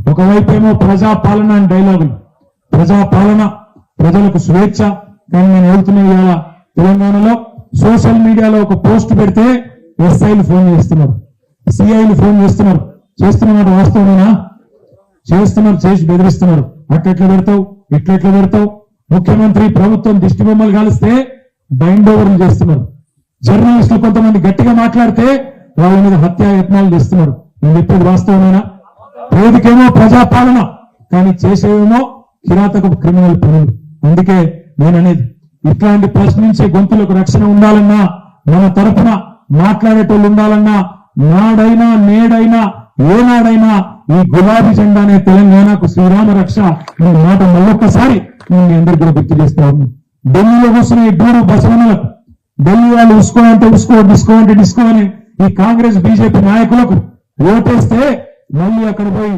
ఒకవైపేమో ప్రజాపాలన అని డైలాగులు, ప్రజాపాలన, ప్రజలకు స్వేచ్ఛ. కానీ నేను వెళ్తున్నా ఇవాళ తెలంగాణలో సోషల్ మీడియాలో ఒక పోస్ట్ పెడితే ఎస్ఐలు ఫోన్ చేస్తున్నారు, సిఐలు ఫోన్ చేస్తున్నారు. చేస్తున్నమాట వాస్తవమేనా? చేస్తున్నారు, చేసి బెదిరిస్తున్నారు. అట్లెట్లా పెడతావు, ఇట్లెట్లా పెడతావు. ముఖ్యమంత్రి ప్రభుత్వం దిష్టి బొమ్మలు కాలిస్తే బైండ్ ఓవర్లు చేస్తున్నారు. జర్నలిస్టులు కొంతమంది గట్టిగా మాట్లాడితే వాళ్ళ మీద హత్యాయత్నాలు చేస్తున్నారు. నేను చెప్పేది వాస్తవమేనా? వేదికేమో ప్రజాపాలన, కానీ చేసేవేమో కిరాతక క్రిమినల్ పనులు. అందుకే నేననేది ఇట్లాంటి ప్రశ్నించే గొంతులకు రక్షణ ఉండాలన్నా, మన తరఫున మాట్లాడేటోళ్ళు ఉండాలన్నా, నాడైనా నేడైనా ఏనాడైనా ఈ గులాబీ జెండానే తెలంగాణకు శ్రీరామ రక్ష ఈ మాట మళ్ళొక్కసారి నేను మీ అందరికీ కూడా గుర్తు చేస్తా ఉన్నాను. ఢిల్లీలో కూర్చున్న ఈ డూరు బసవనలకు, ఢిల్లీ వాళ్ళు ఉసుకో అంటే ఉసుకో, డిస్కో అంటే డిస్కో అని ఈ కాంగ్రెస్ బీజేపీ నాయకులకు ఓటేస్తే మళ్ళీ అక్కడ పోయి